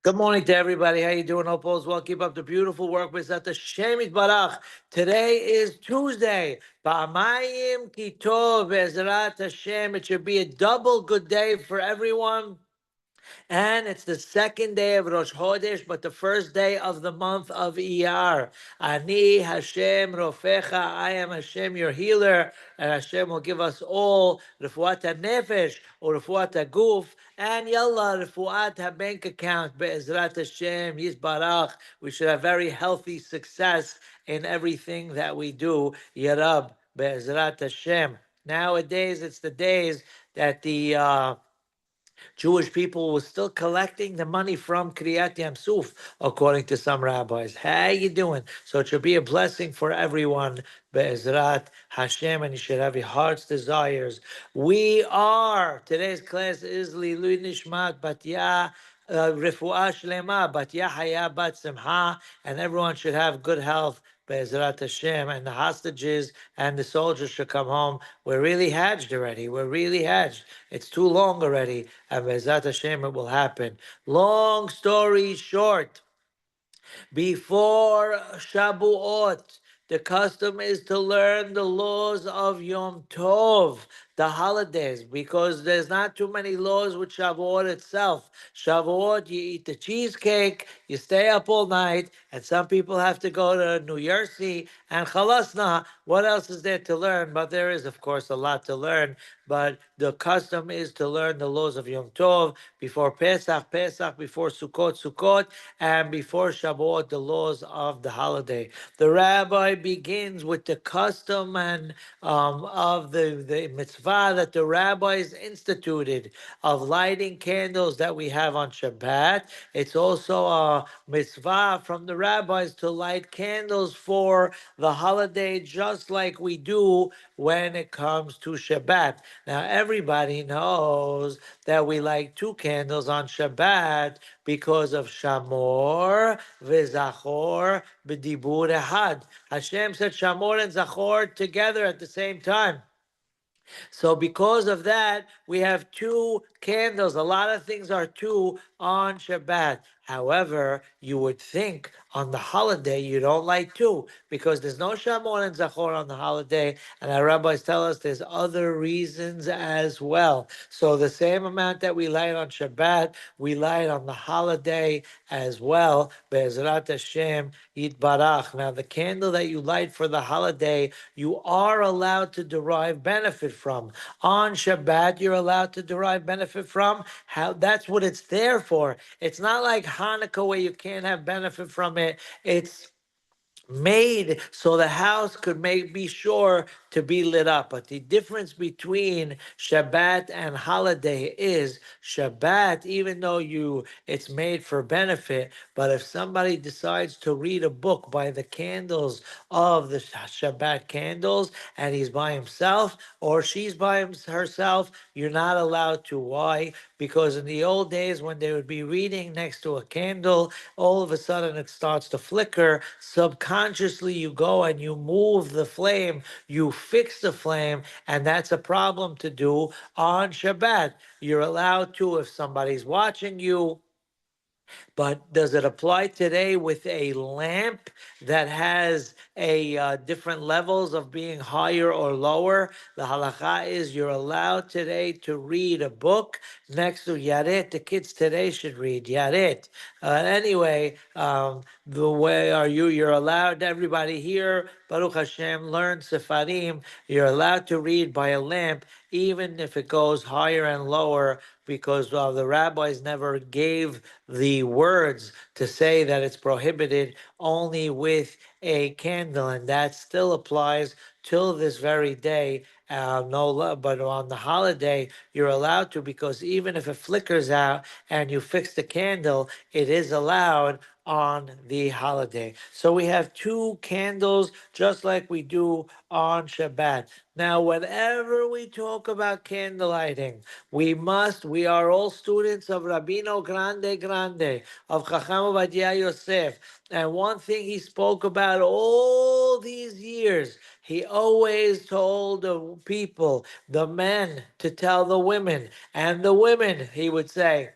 Good morning to everybody. How you doing? Hope all's well. Keep up the beautiful work. B'ezrat Hashem Yitbarach. Today is Tuesday. Ba'amayim Kitov B'ezrat Hashem. It should be a double good day for everyone. And it's the second day of Rosh Chodesh, but the first day of the month of Iyar. Ani Hashem Rofecha, I am Hashem your healer, and Hashem will give us all Refuat HaNefesh or Refuat HaGuf, and Yalla Refuat HaBank account, Be'ezrat Hashem, Yisbarach. We should have very healthy success in everything that we do. Yarab, Be'ezrat Hashem. Nowadays, it's the days that the Jewish people were still collecting the money from Kriyat Yamsuf, according to some rabbis. How you doing? So it should be a blessing for everyone, Be'ezrat Hashem, and you should have your heart's desires. Today's class is Lilu Nishmat Batya Refuah shelemah, Batya Chaya Bat Simcha, and everyone should have good health, Be'ezrat Hashem, and the hostages and the soldiers should come home. We're really hedged already. We're really hedged. It's too long already, and Be'ezrat Hashem, it will happen. Long story short, before Shabuot, the custom is to learn the laws of Yom Tov, the holidays, because there's not too many laws with Shavuot itself. Shavuot, you eat the cheesecake, you stay up all night, and some people have to go to New Jersey and Chalasna. What else is there to learn? But there is, of course, a lot to learn. But the custom is to learn the laws of Yom Tov before Pesach, before Sukkot, and before Shavuot, the laws of the holiday. The rabbi begins with the custom and of the mitzvah that the rabbis instituted of lighting candles that we have on Shabbat. It's also a mitzvah from the rabbis to light candles for the holiday, just like we do when it comes to Shabbat. Now, everybody knows that we light two candles on Shabbat because of Shamor v'Zachor b'dibur ehad. Hashem said Shamor and Zachor together at the same time. So because of that, we have two candles. A lot of things are two on Shabbat. However, you would think on the holiday you don't light two because there's no Shamor and Zachor on the holiday, and our rabbis tell us there's other reasons as well. So the same amount that we light on Shabbat, we light on the holiday as well. Be'ezrat Hashem Yitbarach. Now, the candle that you light for the holiday, you are allowed to derive benefit from. On Shabbat, you're allowed to derive benefit from. How that's what it's there for. It's not like Hanukkah where you can't have benefit from it. It's made so the house could be sure to be lit up. But the difference between Shabbat and holiday is Shabbat, even though it's made for benefit, but if somebody decides to read a book by the candles of the Shabbat candles and he's by himself or she's by herself, you're not allowed to. Why? Because in the old days when they would be reading next to a candle, all of a sudden it starts to flicker. Subconsciously, you go and you move the flame, you fix the flame, and that's a problem to do on Shabbat. You're allowed to if somebody's watching you. But does it apply today with a lamp that has different levels of being higher or lower? The halacha is you're allowed today to read a book next to Yaret. The kids today should read Yaret. Anyway, the way are you? You're allowed, everybody here, Baruch Hashem, learn Sefarim. You're allowed to read by a lamp, even if it goes higher and lower, because the rabbis never gave the words to say that it's prohibited only with a candle, and that still applies till this very day. But on the holiday, you're allowed to, because even if it flickers out and you fix the candle, it is allowed on the holiday. So we have two candles just like we do on Shabbat. Now, whenever we talk about candle lighting, we are all students of Rabino Grande, of Chacham Batya Yosef. And one thing he spoke about all these years, he always told the people, the men, to tell the women, and the women, he would say,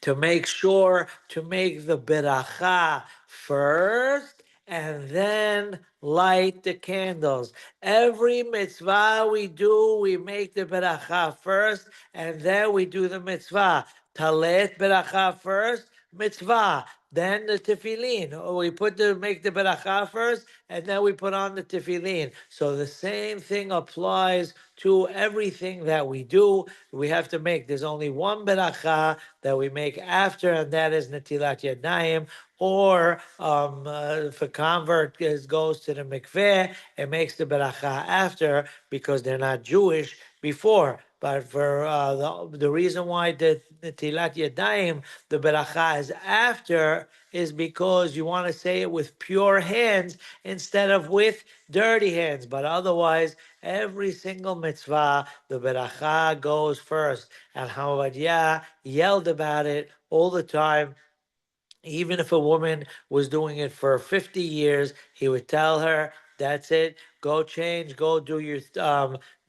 to make sure to make the beracha first and then light the candles. Every mitzvah we do, we make the beracha first and then we do the mitzvah. Talet beracha first, mitzvah. Then the tefillin. We make the beracha first, and then we put on the tefillin. So the same thing applies to everything that we do. We have to make. There's only one beracha that we make after, and that is netilat yadayim. Or if a convert goes to the mikveh and makes the beracha after because they're not Jewish before. But for the reason why the netilat yadayim, the beracha is after, is because you want to say it with pure hands instead of with dirty hands. But otherwise, every single mitzvah, the beracha goes first. And Hamadia yelled about it all the time. Even if a woman was doing it for 50 years, he would tell her, that's it, go change, go do your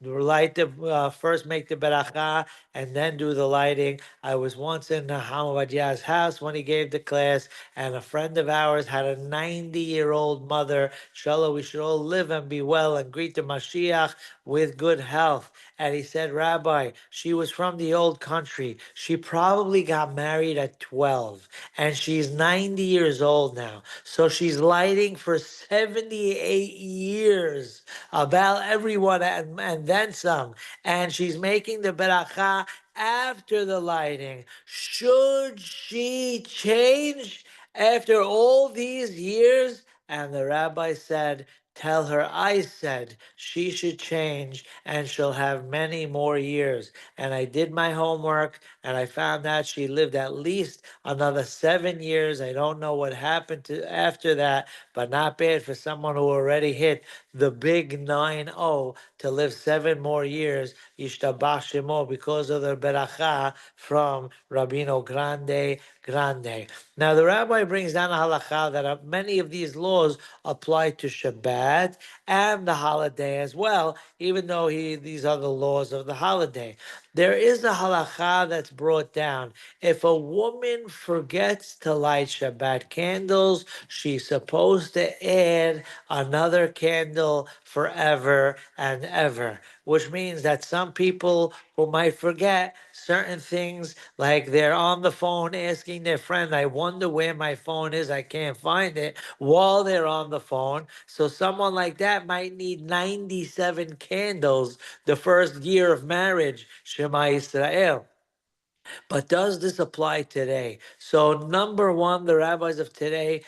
light the first make the beracha and then do the lighting. I was once in Hamadiyah's house when he gave the class, and a friend of ours had a 90-year-old mother. Inshallah, we should all live and be well and greet the Mashiach with good health. And he said, Rabbi, she was from the old country. She probably got married at 12, and she's 90 years old now. So she's lighting for 78 years, about everyone and then some. And she's making the beracha after the lighting. Should she change after all these years? And the rabbi said, tell her I said she should change and she'll have many more years. And I did my homework and I found out she lived at least another 7 years. I don't know what happened to after that, but not bad for someone who already hit the big 9-0 to live 7 more years. Yishtabach Shemo, because of the beracha from Rabino Grande. Now the rabbi brings down a halacha that many of these laws apply to Shabbat and the holiday as well, even though these are the laws of the holiday. There is a halacha that's brought down. If a woman forgets to light Shabbat candles, she's supposed to add another candle forever and ever, which means that some people who might forget certain things, like they're on the phone asking their friend, I wonder where my phone is, I can't find it, while they're on the phone. So someone like that might need 97 candles the first year of marriage, Shema Israel. But does this apply today? So, number one, the rabbis of today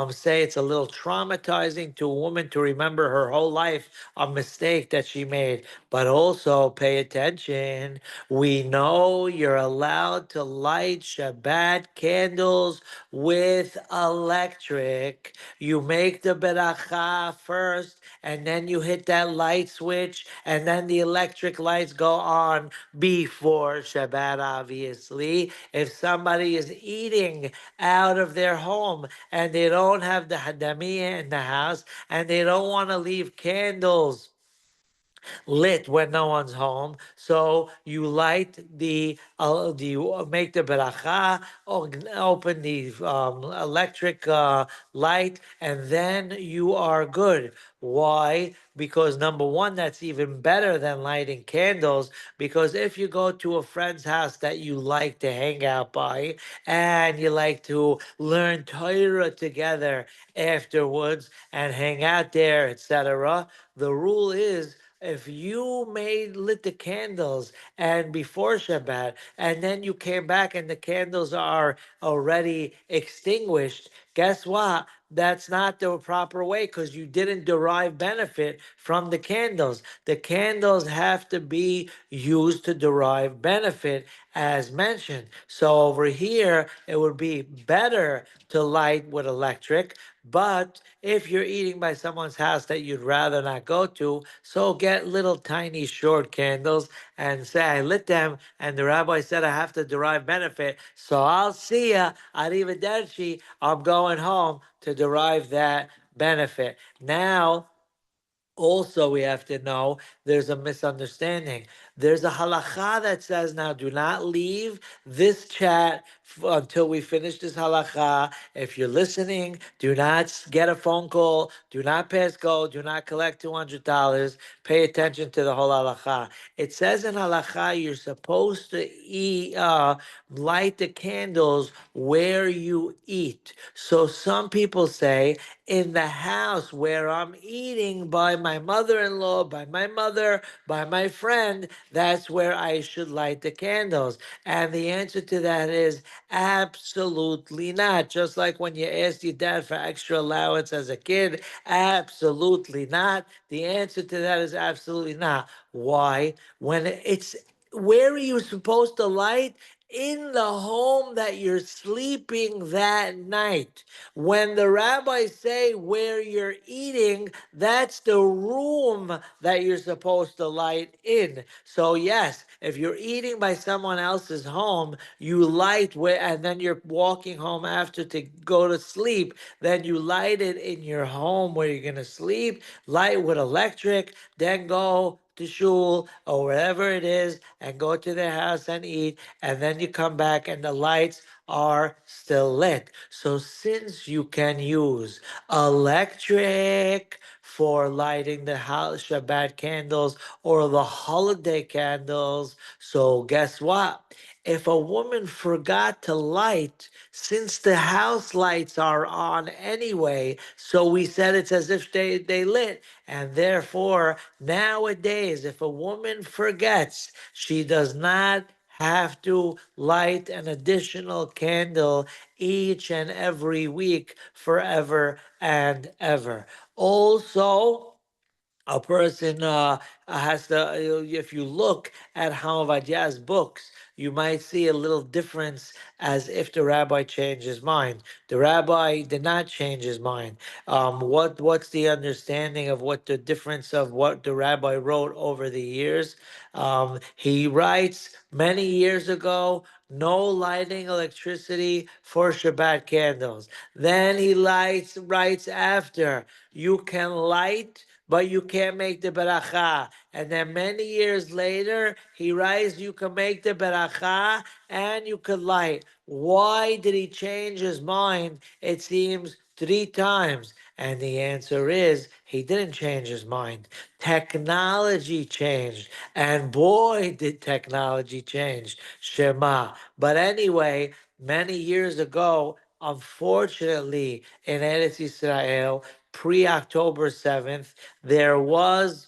say it's a little traumatizing to a woman to remember her whole life a mistake that she made. But also, pay attention. We know you're allowed to light Shabbat candles with electric. You make the beracha first, and then you hit that light switch, and then the electric lights go on before Shabbat, obviously. If somebody is eating out of their home and they don't have the hadamiyah in the house and they don't want to leave candles lit when no one's home. So you light you make the beracha, open the electric light, and then you are good. Why? Because number one, that's even better than lighting candles. Because if you go to a friend's house that you like to hang out by and you like to learn Torah together afterwards and hang out there, etc., the rule is if you made lit the candles and before Shabbat, and then you came back and the candles are already extinguished, guess what? That's not the proper way because you didn't derive benefit from the candles. The candles have to be used to derive benefit as mentioned. So over here, it would be better to light with electric, but if you're eating by someone's house that you'd rather not go to, so get little tiny short candles and say, I lit them, and the rabbi said I have to derive benefit. So I'll see ya. Arrivederci. I'm going home to derive that benefit. Now, also, we have to know there's a misunderstanding. There's a halacha that says, now do not leave this chat until we finish this halacha. If you're listening, do not get a phone call, do not pass go, do not collect $200. Pay attention to the whole halacha. It says in halacha you're supposed to light the candles where you eat. So some people say, in the house where I'm eating by my mother-in-law, by my mother, by my friend, that's where I should light the candles. And the answer to that is absolutely not. Just like when you asked your dad for extra allowance as a kid, absolutely not. The answer to that is absolutely not. Why? When it's where are you supposed to light? In the home that you're sleeping that night. When the rabbis say where you're eating, that's the room that you're supposed to light in. So yes, if you're eating by someone else's home, you light where, and then you're walking home after to go to sleep, then you light it in your home where you're going to sleep, light with electric, then go to shul or wherever it is and go to their house and eat, and then you come back and the lights are still lit. So since you can use electric for lighting the Shabbat candles or the holiday candles, so guess what? If a woman forgot to light, since the house lights are on anyway, so we said it's as if they lit, and therefore nowadays, if a woman forgets, she does not have to light an additional candle each and every week forever and ever. Also, a person has to, if you look at Hamavadya's books, you might see a little difference as if the rabbi changed his mind. The rabbi did not change his mind. What's the understanding of what the difference of what the rabbi wrote over the years? He writes many years ago, no lighting electricity for Shabbat candles. Then he writes after, you can light, but you can't make the beracha. And then many years later, he writes, you can make the beracha and you can light. Why did he change his mind? It seems 3 times. And the answer is he didn't change his mind. Technology changed. And boy, did technology change. Shema. But anyway, many years ago, unfortunately, in Eretz Israel, pre October 7th, there was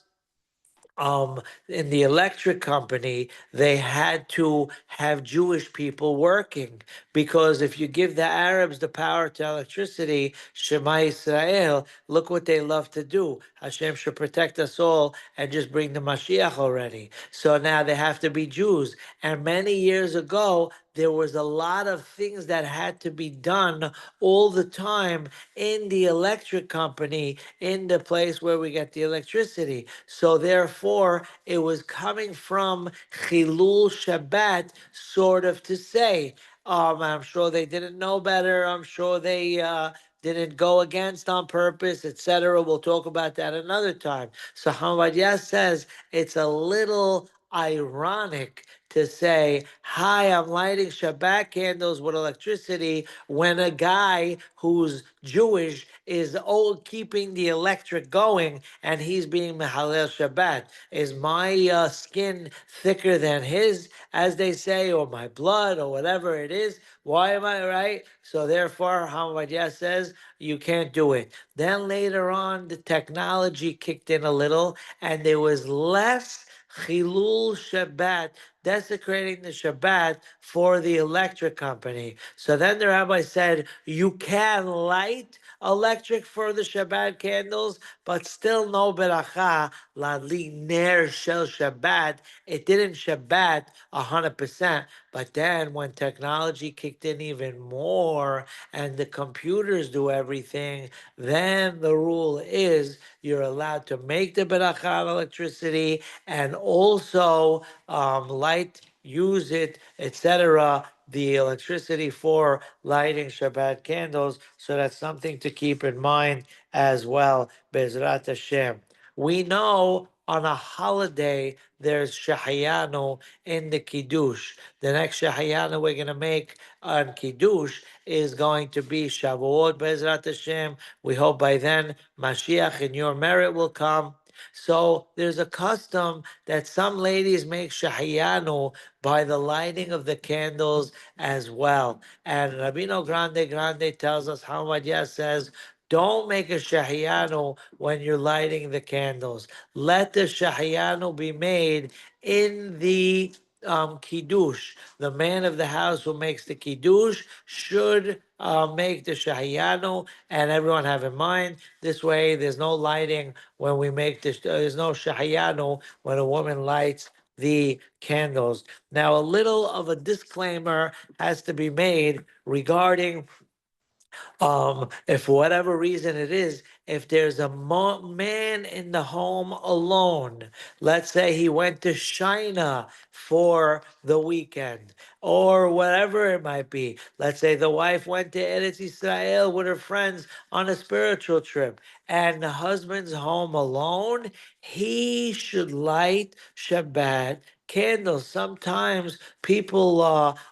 in the electric company, they had to have Jewish people working because if you give the Arabs the power to electricity, Shema Israel, look what they love to do. Hashem should protect us all and just bring the Mashiach already. So now they have to be Jews. And many years ago, there was a lot of things that had to be done all the time in the electric company, in the place where we get the electricity. So therefore, it was coming from Chilul Shabbat, sort of to say. I'm sure they didn't know better. I'm sure they didn't go against on purpose, etc. We'll talk about that another time. So Hamad says it's a little ironic to say, hi, I'm lighting Shabbat candles with electricity when a guy who's Jewish is keeping the electric going and he's being Mehalel Shabbat. Is my skin thicker than his, as they say, or my blood, or whatever it is? Why am I right? So therefore, Hamad says, you can't do it. Then later on, the technology kicked in a little and there was less Chilul Shabbat, desecrating the Shabbat for the electric company. So then the rabbi said, you can light electric for the Shabbat candles, but still no beracha, ladli ner shel Shabbat. It didn't Shabbat 100%. But then when technology kicked in even more and the computers do everything, then the rule is you're allowed to make the beracha on electricity and also light, use it, etc., the electricity for lighting Shabbat candles. So that's something to keep in mind as well. Bezrat Hashem. We know on a holiday, there's shahayanu in the kiddush. The next shahayanu we're going to make on kiddush is going to be Shavuot Bezrat Hashem. We hope by then Mashiach in your merit will come. So there's a custom that some ladies make shahayanu by the lighting of the candles as well. And Rabino Grande tells us, Hamadia says, don't make a shahiyanu when you're lighting the candles. Let the shahiyanu be made in the kiddush. The man of the house who makes the kiddush should make the shahiyanu, and everyone have in mind this way. There's no lighting when we make this. There's no shahiyanu when a woman lights the candles. Now, a little of a disclaimer has to be made regarding if for whatever reason it is, if there's a man in the home alone, let's say he went to China for the weekend or whatever it might be. Let's say the wife went to Eretz Israel with her friends on a spiritual trip and the husband's home alone, he should light Shabbat candles. Sometimes people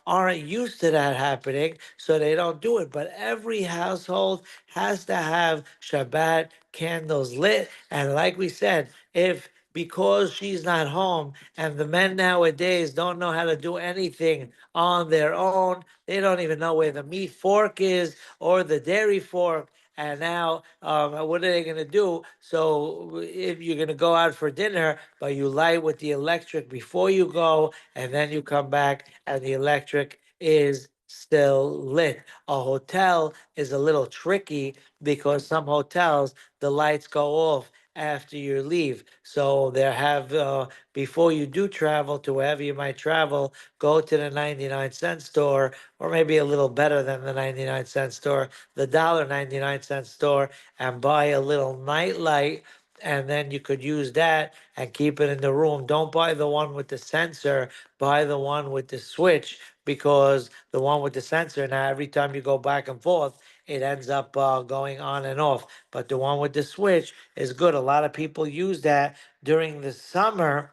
aren't used to that happening, so they don't do it. But every household has to have Shabbat candles lit. And like we said, if because she's not home and the men nowadays don't know how to do anything on their own, they don't even know where the meat fork is or the dairy fork. And now, what are they going to do? So, if you're going to go out for dinner, but you light with the electric before you go, and then you come back, and the electric is still lit. A hotel is a little tricky because some hotels, the lights go off after you leave. So, there have, before you do travel to wherever you might travel, go to the 99-cent store, or maybe a little better than the 99-cent store, the $1.99 store, and buy a little night light, and then you could use that and keep it in the room. Don't buy the one with the sensor, buy the one with the switch, because the one with the sensor, now every time you go back and forth, it ends up going on and off. But the one with the switch is good. A lot of people use that during the summer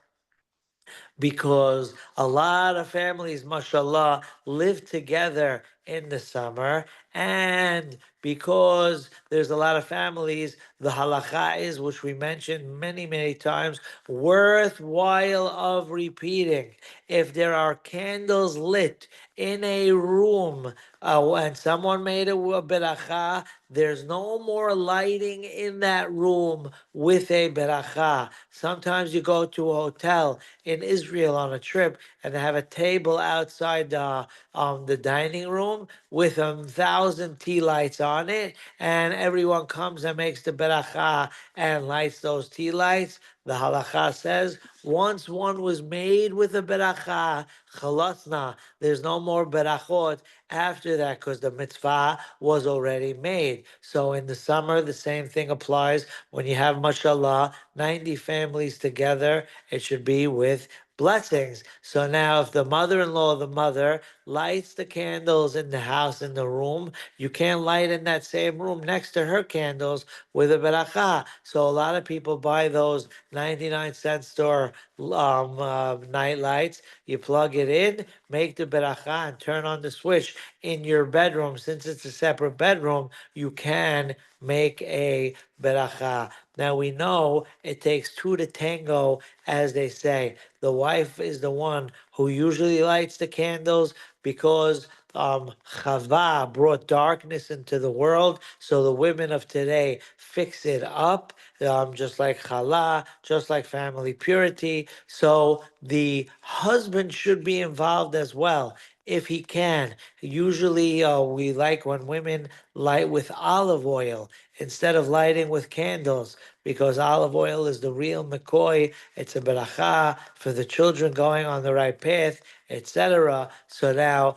because a lot of families, mashallah, live together in the summer. And because there's a lot of families, the halakha is, which we mentioned many, many times, worthwhile of repeating. If there are candles lit in a room and someone made a beracha, there's no more lighting in that room with a beracha. Sometimes you go to a hotel in Israel on a trip and they have a table outside the dining room with 1,000 tea lights on it, and everyone comes and makes the beracha and lights those tea lights. The halacha says once one was made with a beracha, chalasna, there's no more berachot after that because the mitzvah was already made. So in the summer, the same thing applies. When you have, mashallah, 90 families together, it should be with blessings. So now, if the mother-in-law, the mother, lights the candles in the house, in the room, you can't light in that same room next to her candles with a beracha. So a lot of people buy those 99-cent store night lights. You plug it in, make the beracha, and turn on the switch in your bedroom. Since it's a separate bedroom, you can make a beracha. Now we know it takes two to tango, as they say. The wife is the one who usually lights the candles because Chava brought darkness into the world. So the women of today fix it up, just like Chala, just like family purity. So the husband should be involved as well if he can. Usually, we like when women light with olive oil instead of lighting with candles, because olive oil is the real McCoy. It's a beracha for the children going on the right path, etc. So now,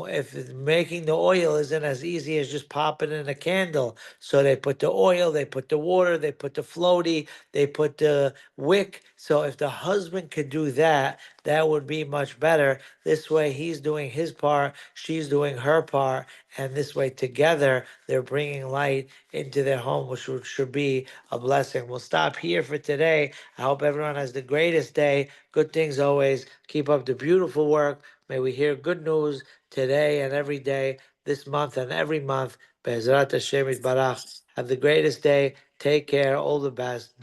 if making the oil isn't as easy as just popping in a candle, so they put the oil, they put the water, they put the floaty, they put the wick. So if the husband could do that, that would be much better. This way, he's doing his part, she's doing her part, and this way together they're bringing light into their home, which should be a blessing. We'll stop here for today. I hope everyone has the greatest day. Good things always. Keep up the beautiful work. May we hear good news today and every day, this month and every month. Be'ezrat Hashem Yitbarach. Have the greatest day. Take care. All the best.